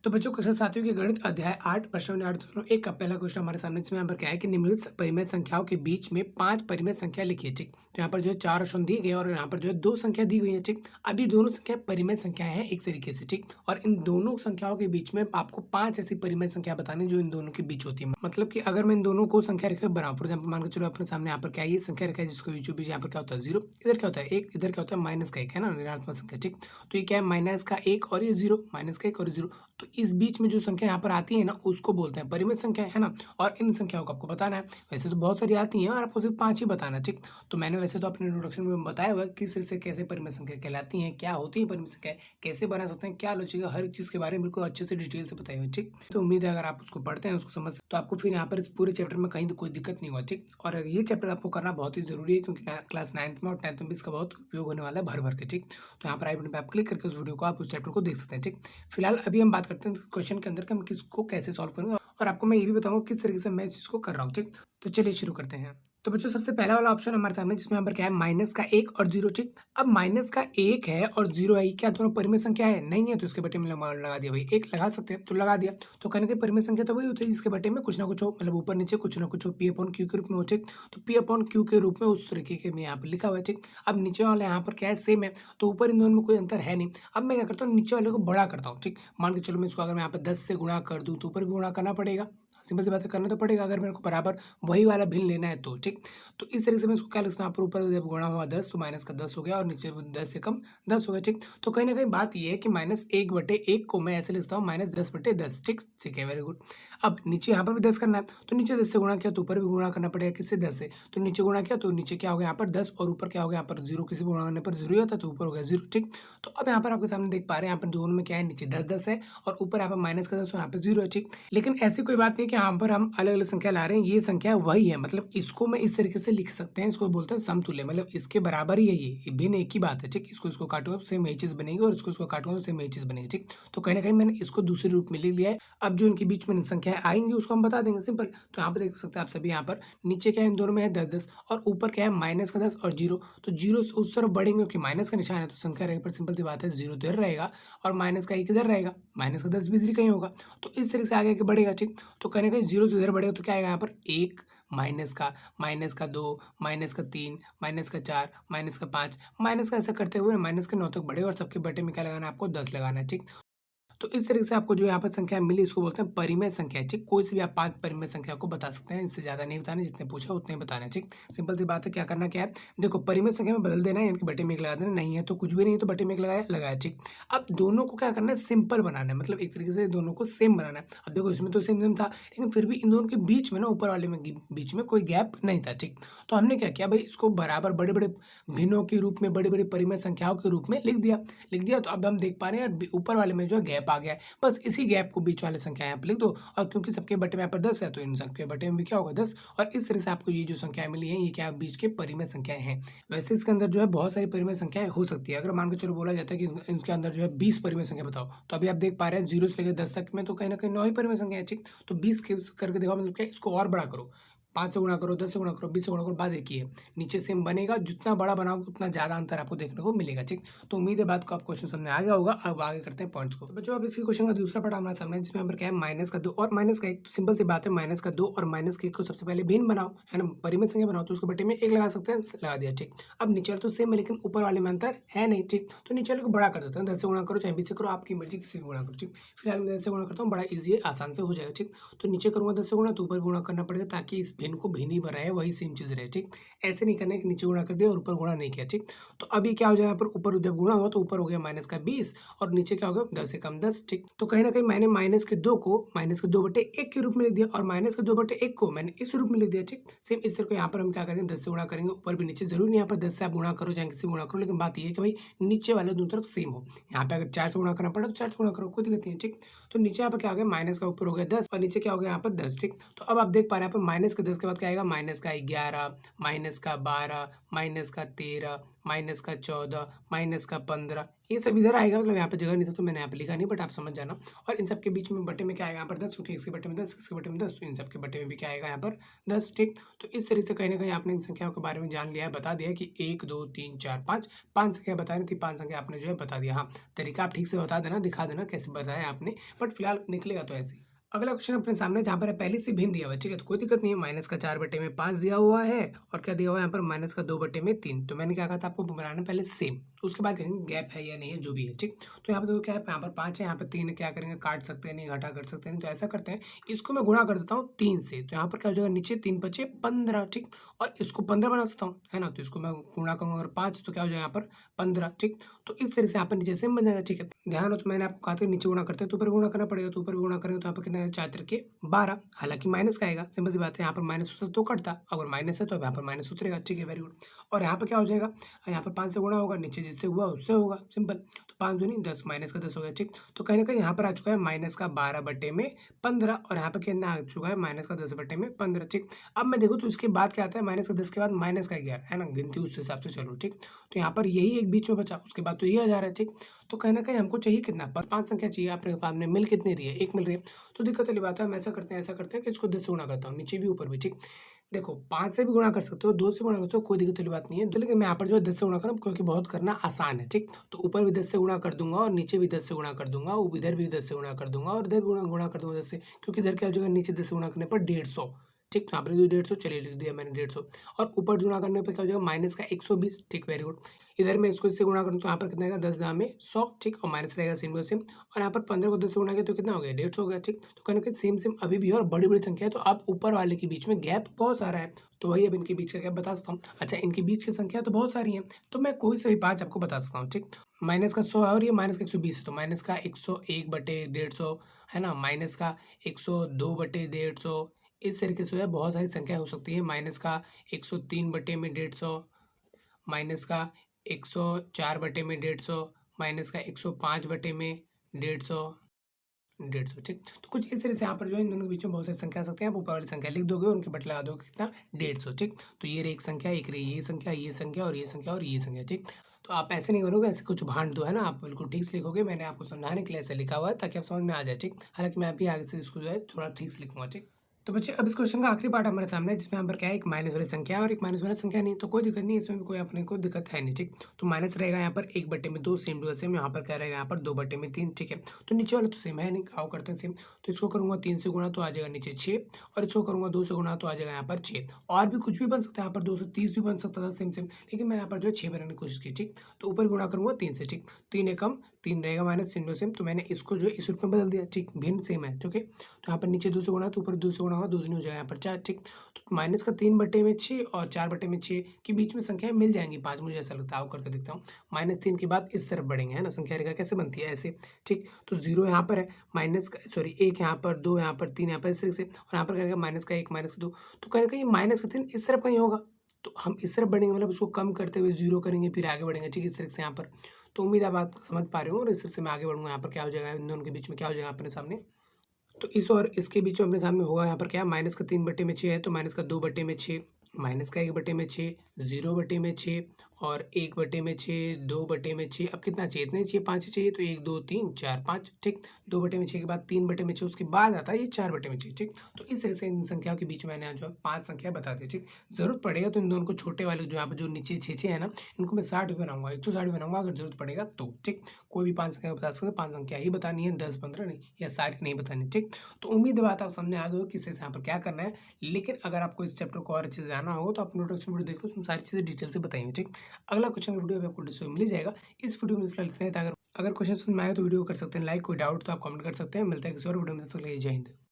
तो बच्चों कक्षा सातवीं के गणित अध्याय 8 प्रश्न 8.1 का पहला क्वेश्चन हमारे सामने इसमें यहाँ पर क्या है कि निम्नलिखित परिमेय संख्याओं के बीच में 5 परिमेय संख्या लिखिए। ठीक, तो यहाँ पर जो है 4 ऑप्शन दिए गए और यहाँ पर जो है 2 संख्या दी गई है। ठीक, अभी दोनों संख्या परिमेय संख्या है एक तरीके से। ठीक, और इन दोनों संख्याओं के बीच में आपको 5 ऐसी परिमेय संख्या बतानी जो इन दोनों के बीच होती है। मतलब कि अगर मैं इन दोनों को संख्या रेखा बनाऊं, फॉर एग्जाम्पल मान के चलो अपने सामने यहाँ पर क्या है, ये संख्या रेखा है जिसको बीचों बीच यहाँ पर क्या होता है 0, इधर क्या होता है 1, इधर क्या होता है माइनस का 1 है ना, ऋणात्मक संख्या। ठीक, तो ये क्या है माइनस का 1 और ये 0, माइनस का 1 और 0। तो इस बीच में जो संख्या यहाँ पर आती है ना उसको बोलते हैं परिमित संख्या, है ना। और इन संख्याओं को आपको बताना है। वैसे तो बहुत सारी आती हैं और आपको सिर्फ 5 ही बताना है। ठीक, तो मैंने वैसे तो अपने इंट्रोडक्शन में बताया हुआ है किस तरह से कैसे परिमित संख्या कहलाती हैं, क्या होती है परिमित संख्या, कैसे बना सकते हैं, क्या लॉजिक है, हर चीज़ के बारे में बिल्कुल अच्छे से डिटेल से बताई हुई। ठीक, तो उम्मीद है अगर आप उसको पढ़ते हैं, उसको समझते हैं, तो आपको फिर यहाँ पर इस पूरे चैप्टर में कहीं कोई दिक्कत नहीं हुआ। ठीक, और ये चैप्टर आपको करना बहुत ही जरूरी है क्योंकि क्लास 9th में और 10th में भी इसका बहुत उपयोग होने वाला है भर भर के। ठीक, तो यहाँ पर आई बटन पे आप क्लिक करके उस वीडियो को आप उस चैप्टर को देख सकते हैं। ठीक, फिलहाल अभी हम बात करते हैं क्वेश्चन के अंदर कि हम किसको कैसे सॉल्व करेंगे और आपको मैं ये भी बताऊंगा किस तरीके से मैं इस चीज को कर रहा हूँ। ठीक, तो चलिए शुरू करते हैं। तो बच्चों सबसे पहला वाला ऑप्शन हमारे सामने जिसमें यहाँ पर क्या है माइनस का 1 और 0। ठीक, अब माइनस का 1 है और 0 है, क्या दोनों परिमेय संख्या है? नहीं है, तो इसके बटे में लगा दिया भाई, एक लगा सकते हैं तो लगा दिया। तो कहने की परिमेय संख्या तो वही होती है जिसके बटे में कुछ ना कुछ हो, मतलब ऊपर नीचे कुछ ना कुछ हो, पी अपॉन क्यू के रूप में हो। ठीक, तो पी अपॉन क्यू के रूप में उस तरीके के में यहाँ पर लिखा हुआ है। ठीक, अब नीचे वाले यहाँ पर क्या है सेम है, तो ऊपर इन दोनों में कोई अंतर है नहीं। अब मैं क्या करता हूँ नीचे वाले को बड़ा करता हूँ। ठीक, मान के चलो मैं इसको अगर मैं यहाँ पर 10 से गुणा कर दूँ तो ऊपर भी गुणा करना पड़ेगा, सिंपल सी बात है, करना तो पड़ेगा अगर मेरे को बराबर वही वाला भिन्न लेना है तो। ठीक, तो इस तरीके से मैं इसको क्या लिखता हूँ, यहाँ पर ऊपर जब गुणा हुआ 10 तो माइनस का 10 हो गया और नीचे 10 से कम 10 हो गया। ठीक, तो कहीं ना कहीं बात ये है कि -1/1 को मैं ऐसे लिखता हूँ -10/10। ठीक, ठीक है, वेरी गुड। अब नीचे यहाँ पर भी 10 करना है तो नीचे 10 से गुणा किया तो ऊपर भी गुणा करना पड़ेगा, किससे 10 से, तो नीचे गुणा किया तो नीचे क्या हो गया यहाँ पर 10 और ऊपर क्या हो गया यहाँ पर 0, किसी गुणा करने पर 0 ही होता है तो ऊपर हो गया 0। ठीक, तो अब यहाँ पर आपके सामने देख पा रहे हैं यहाँ पर दोनों में क्या है, नीचे 10-10 है और ऊपर यहाँ पर माइनस का 10 और यहाँ पर 0 है। ठीक, लेकिन ऐसी कोई बात नहीं कि यहाँ पर हम अलग अलग संख्या ला रहे हैं, ये संख्या वही है, मतलब इसको मैं इस तरीके से लिख सकते हैं, इसको बोलते हैं समतुल्य, मतलब इसके बराबर ही है, ये भिन्न एक ही बात है। ठीक, इसको काटूंगा तो सेम यही चीज बनेगी और इसको काटूंगा तो सेम यही चीज बनेगी। ठीक, तो कहीं ना कहीं मैंने इसको दूसरे रूप में लिख लिया है। अब जो इनके बीच में संख्याएं आएंगी उसको हम बता देंगे, सिंपल। तो यहाँ पर देख सकते हैं आप सभी, यहाँ पर नीचे क्या है इन दोनों में है 10-10 और ऊपर क्या है माइनस का 10 और 0, तो 0 उस तरफ बढ़ेंगे क्योंकि माइनस का निशान है तो संख्या रहेगा पर सिंपल सी बात है 0 तो इधर रहेगा और माइनस का 1 इधर रहेगा, माइनस का 10 भी इधर कहीं होगा, तो इस तरीके से आगे बढ़ेगा। ठीक, तो कहीं ना कहीं 0 से इधर बढ़ेगा तो क्या आएगा यहाँ पर 1, माइनस का 2, माइनस का 3, माइनस का 4, माइनस का 5, माइनस का ऐसा करते हुए माइनस के 9 तक बढ़ेगा और सबके बटे में क्या लगाना है आपको 10 लगाना है। ठीक, तो इस तरीके से आपको जो यहाँ पर संख्या मिली इसको बोलते हैं परिमेय संख्या। ठीक, कोई सी भी आप 5 परिमेय संख्या को बता सकते हैं, इससे ज्यादा नहीं बताना, जितने पूछा उतने बताना है। ठीक, सिंपल सी बात है, क्या करना क्या है, देखो परिमेय संख्या में बदल देना है, इनके बटे में 1 लगा देना, नहीं है तो कुछ भी नहीं तो बटे में 1 लगाया। ठीक, अब दोनों को क्या करना है सिंपल बनाना है, मतलब एक तरीके से दोनों को सेम बनाना है। अब देखो इसमें तो सेम था लेकिन फिर भी इन दोनों के बीच में ना ऊपर वाले में बीच में कोई गैप नहीं था। ठीक, तो हमने क्या किया भाई, इसको बराबर बड़े बड़े भिन्नों के रूप में, बड़े बड़े परिमेय संख्याओं के रूप में लिख दिया। तो अब हम देख पा रहे हैं ऊपर वाले में जो है गैप आ गया है, बस इसी गैप को बीच वाले संख्या यहाँ पर लिख दो और क्योंकि सबके बटे में यहाँ पर 10 है तो इन सबके बटे में भी क्या होगा 10, और इस तरह से आपको ये जो संख्याएं मिली हैं ये क्या बीच के परिमेय संख्याएं हैं। वैसे इसके अंदर जो है बहुत सारी परिमेय संख्याएं हो सकती है, अगर मान के चलो बोला जाता है कि इसके अंदर जो है 20 परिमेय संख्या बताओ, तो अभी आप देख पा रहे हैं 0 से लेकर 10 तक में तो कहीं ना कहीं 9 ही परिमेय संख्या है। ठीक, तो 20 करके देखो, मतलब क्या इसको और बड़ा करो, 5 से गुणा करो, 10 से गुणा करो, 20 से गुणा करो, बात एक ही है, नीचे सेम बनेगा, जितना बड़ा बनाओगे उतना ज्यादा अंतर आपको देखने को मिलेगा। ठीक, तो उम्मीद है बात को आप क्वेश्चन समझ में आ गया होगा। अब आगे करते हैं पॉइंट्स को। तो बच्चों अब इसके क्वेश्चन का दूसरा पार्ट हमारे सामने है जिसमें यहाँ पर क्या है माइनस का 2 और माइनस का 1। तो सिंपल सी बात है, माइनस का 2 और माइनस का 1 को सबसे पहले भिन्न बनाओ, है ना, परिमेय संख्या बनाओ, तो उसके बटे में 1 लगा सकते हैं, लगा दिया। ठीक, अब नीचे वाले तो सेम है लेकिन ऊपर वाले में अंतर है नहीं। ठीक, तो नीचे वाले को बड़ा कर देते हैं, 10 से गुणा करो चाहे 20 से करो, आपकी मर्जी किसी से गुणा करो। ठीक, फिलहाल मैं 10 से गुणा करता हूँ, बड़ा ईजी है, आसान से हो जाएगा। ठीक, तो नीचे करूंगा 10 से गुणा तो ऊपर गुणा करना पड़ेगा ताकि इस भिन्न को भिन्न ही बनाए वही सेम चीज रहे। ठीक, ऐसे नहीं करना कि नीचे गुणा कर दिया और ऊपर गुणा नहीं किया। ठीक, तो अभी क्या हो जाएगा, यहाँ पर ऊपर जब गुणा हुआ तो ऊपर हो गया माइनस का 20 और नीचे क्या हो गया 10 से कम 10। ठीक, तो कहीं ना कहीं मैंने माइनस के 2 को माइनस के 2/1 के रूप में लिख दिया और माइनस के 2/1 को मैंने इस रूप में लिख दिया। ठीक, सेम इस तरह को यहाँ पर हम क्या करेंगे 10 से गुणा करेंगे, ऊपर भी नीचे जरूर नहीं, यहाँ पर 10 से आप गुणा करो चाहे किसी गुणा करो, लेकिन बात यह है कि भाई नीचे वाले दोनों तरफ सेम हो। यहाँ पे अगर 4 से गुणा करना पड़ा तो 4 से गुणा करो, कोई दिक्कत नहीं है। ठीक, तो नीचे यहाँ पर क्या हो गया माइनस का ऊपर हो गया 10 और नीचे क्या हो गया यहाँ पर 10। ठीक, तो अब आप देख पा रहे हैं यहाँ पर माइनस के 10 के बाद क्या आएगा माइनस का 11, माइनस का 12, माइनस का 13, माइनस का 14, माइनस का 15, ये सब इधर आएगा। मतलब यहाँ पे जगह नहीं था तो मैंने यहाँ पे लिखा नहीं, बट आप समझ जाना। और इन सब के बीच में बटे में क्या आएगा यहाँ पर 10, क्योंकि इसके बटे में 10, इसके बटे में 10, तो इन सब के बटे में भी क्या आएगा यहाँ पर 10। ठीक, तो इस तरीके से कहीं ना कहीं आपने इन संख्याओं के बारे में जान लिया है, बता दिया कि 1 2 3 4 5 5 संख्या बता रही थी, 5 संख्या आपने जो है बता दिया। हाँ, तरीका आप ठीक से बता देना, दिखा देना कैसे बताया आपने, बट फिलहाल निकलेगा तो ऐसे ही। अगला क्वेश्चन अपने सामने जहाँ पर पहले से भिन्न दिया हुआ है, ठीक है, तो कोई दिक्कत नहीं है। माइनस का 4 बटे में 5 दिया हुआ है, और क्या दिया हुआ है यहाँ पर माइनस का 2 बटे में 3। तो मैंने क्या कहा था आपको बनाना पहले सेम, उसके बाद देखेंगे गैप है या नहीं है, जो भी है। ठीक, तो यहाँ पर देखो क्या है, यहाँ पर 5 है, यहाँ पर 3 है, क्या करेंगे काट सकते हैं नहीं, घटा कर सकते हैं नहीं, तो ऐसा करते हैं इसको मैं गुणा कर देता हूँ 3 से, तो यहाँ पर क्या हो जाएगा नीचे 3 बचे 15। ठीक, और इसको 15 बना सकता हूँ, है ना, तो इसको मैं गुणा करूँगा अगर 5 तो क्या हो जाएगा यहाँ पर 15। ठीक, तो इस तरह से यहाँ पर नीचे सेम बन जाएगा। ठीक है, ध्यान हो तो मैंने आपको कहा था नीचे गुणा करते हैं तो ऊपर गुणा करना पड़ेगा, तो ऊपर भी गुणा करेंगे तो यहाँ पर कितना है 4 के 12, हालांकि माइनस का आएगा, सिंपल सी बात है, यहाँ पर माइनस होता तो कटता, अगर माइनस है तो यहाँ पर माइनस उतरेगा। ठीक है, वेरी गुड। और यहाँ पर क्या हो जाएगा, यहाँ पर 5 से गुणा होगा, नीचे जिससे हुआ उससे होगा, सिंपल, तो 5 दूनी 10, माइनस का 10 हो गया। ठीक, तो कहीं ना कहीं यहाँ पर आ चुका है माइनस का 12 बटे में 15, और यहाँ पर कितना आ चुका है माइनस का 10 बटे में 15। ठीक, अब मैं देखूँ तो इसके बाद क्या आता है, माइनस का 10 के बाद माइनस का 11, है ना, गिनती उस हिसाब से चलो। ठीक, तो यहाँ पर यही एक बीच में बचा, उसके बाद तो ये आ जा रहा है। ठीक, तो कहीं ना कहीं हमको चाहिए कितना, बस 5 संख्या चाहिए, आपने सामने मिल कितनी रही है, 1 मिल रही है। तो दिक्कत वाली बात है, हम ऐसा करते हैं कि इसको 10 से गुणा करता हूँ, नीचे भी ऊपर भी। ठीक, देखो 5 से भी गुणा कर सकते हो, 2 से गुणा करते हो, कोई दिक्कत वाली बात नहीं है, तो लेकिन मैं यहाँ पर जो है 10 से गुणा करूँ, क्योंकि बहुत करना आसान है। ठीक, तो ऊपर भी 10 से गुणा कर दूंगा और नीचे भी 10 से गुणा कर दूंगा, इधर भी 10 से गुणा कर दूंगा और इधर गुणा कर दूंगा 10 से, क्योंकि इधर क्या हो जाएगा नीचे 10 से गुणा करने पर 150। ठीक, तो यहाँ पर 150, चलिए लिख दिया मैंने 150, और ऊपर गुणा करने पर क्या हो जाएगा माइनस का 120। ठीक, वेरी गुड। इधर मैं इसको इससे गुणा करूँ तो यहाँ पर कितना आएगा 10 दाम में 100। ठीक, और माइनस रहेगा सेम टू सेम, और यहाँ पर 15 को 10 से गुणा किया तो कितना हो गया 150 हो गया। ठीक, तो कहीं ना कहीं सेम सेम अभी भी है, और बड़ी बड़ी संख्या है, तो अब ऊपर वाले के बीच में गैप बहुत सारा है, तो वही अब इनके बीच का गैप बता सकता हूँ। अच्छा, इनके बीच की संख्या तो बहुत सारी है, तो मैं कोई से भी 5 आपको बता सकता हूँ। ठीक, माइनस का 100 है और ये माइनस का 120 है, तो माइनस का 101 बटे 150, है ना, माइनस का 102 बटे 150, इस तरीके से जो है बहुत सारी संख्या हो सकती है। माइनस का 103 बटे में 150, माइनस का 104 बटे में 150, माइनस का 105 बटे में 150, 150। ठीक, तो कुछ इस तरह से यहाँ पर जो है इन दोनों के बीच में बहुत सारी संख्या आ सकते हैं। आप ऊपर वाली संख्या लिख दोगे और उनके बट लगा दोगे कितना 150। ठीक, तो ये रही एक संख्या, एक रही ये संख्या, ये संख्या और ये संख्या और ये संख्या। ठीक, तो आप ऐसे नहीं करोगे, ऐसे कुछ भांड दो, है ना, आप बिल्कुल ठीक से लिखोगे, मैंने आपको समझाने के लिए ऐसा लिखा हुआ है ताकि आप समझ में आ जाए। ठीक, हालांकि मैं अभी आगे से इसको जो है थोड़ा ठीक से लिखूंगा। ठीक, तो बच्चे अब इस क्वेश्चन का आखिरी पार्ट हमारे सामने है, जिसमें यहाँ पर क्या है, एक माइनस वाली संख्या है और एक माइनस वाली संख्या नहीं, तो कोई दिक्कत नहीं, इसमें भी कोई अपने को दिक्कत है नहीं। ठीक, तो माइनस रहेगा यहाँ पर 1 बटे में 2, सेम टू सेम, यहाँ पर क्या रहेगा यहाँ पर 2 बटे में 3। ठीक है, तो नीचे वाला तो सेम है नहीं, आओ करते हैं सेम, तो इसको करूँगा 3 से गुणा तो आ जाएगा नीचे 6, और इसको करूँगा 2 से गुणा तो आ जाएगा यहाँ पर 6, और भी कुछ भी बन सकता है, यहाँ पर 230 भी बन सकता था सेम सेम, लेकिन मैं यहाँ पर जो है 6 बनाने की कोशिश की। ठीक, तो ऊपर गुणा करूँगा 3 से। ठीक, 3 एकम 3 रहेगा माइनस सेम टू सेम, तो मैंने इसको जो है इस रूप में बदल दिया। ठीक, भिन्न सेम है। ठीक है, तो यहाँ पर नीचे 2 से गुणा तो ऊपर 2 से गुणा होगा, 2 दूनी हो जाएगा यहाँ पर 4। ठीक, तो माइनस का 3 बटे में 6 और 4 बटे में 6 के बीच में संख्याएं मिल जाएंगी 5, मुझे ऐसा लगता है, आओ करके देखता हूँ। -3 के बाद इस तरफ बढ़ेंगे, है ना, संख्या रेखा कैसे बनती है ऐसे। ठीक, तो 0 यहाँ पर है, माइनस का सॉरी 1 यहाँ पर, 2 यहाँ पर, 3 यहाँ पर, इस तरह से, और यहाँ पर करेगा माइनस का 1, माइनस का 2, तो कहीं ना कहीं माइनस का 3 इस तरफ कहीं होगा, तो हम इस तरफ बढ़ेंगे, मतलब उसको कम करते हुए 0 करेंगे, फिर आगे बढ़ेंगे। ठीक, इस तरह से यहाँ पर, तो उम्मीद आप बात समझ पा रहे हो, और इस तरह से मैं आगे बढ़ूंगा। यहाँ पर क्या हो जाएगा, इन दोनों के बीच में क्या हो जाएगा अपने सामने, तो इस और इसके बीच में अपने सामने होगा यहाँ पर क्या, माइनस का 3 बटे में 6 है, तो माइनस का 2 बटे में 6, माइनस का 1 बटे में 6, 0 बटे में 6 और 1 बटे में 6, 2 बटे में 6, अब कितना चाहिए, इतने चाहिए, 5 ही चाहिए, तो 1 2 3 4 5। ठीक, 2 बटे में 6 के बाद 3 बटे में 6, उसके बाद आता है ये 4 बटे में 6। ठीक, तो इस तरह से इन संख्याओं के बीच में मैंने जो है 5 संख्या बता दी। ठीक, जरूरत पड़ेगा तो इन दोनों को छोटे वाले जो यहाँ पर जो नीचे 6 है ना, इनको मैं 60 भी बनाऊंगा, 160 भी बनाऊंगा अगर जरूरत पड़ेगा तो। ठीक, कोई भी 5 संख्या बता सकते, 5 संख्या ही बतानी है, 10 15 नहीं, या सारी नहीं बतानी। ठीक, तो उम्मीद है बात आप समझ आ गई हो किससे यहाँ पर क्या करना है, लेकिन अगर आपको इस चैप्टर को और अच्छे से जाना हो तो आप इंट्रोडक्शन वीडियो देखो, उसमें सारी चीज़ें डिटेल से बताएंगे। ठीक, अगला क्वेश्चन वीडियो भी आपको डिस्प्ले मिल जाएगा। इस वीडियो में फिलहाल इतना ही था। अगर क्वेश्चन समझ में आए तो वीडियो कर सकते हैं लाइक, कोई डाउट तो आप कमेंट कर सकते हैं। मिलता है किसी और वीडियो में, तब तक के लिए जय हिंद।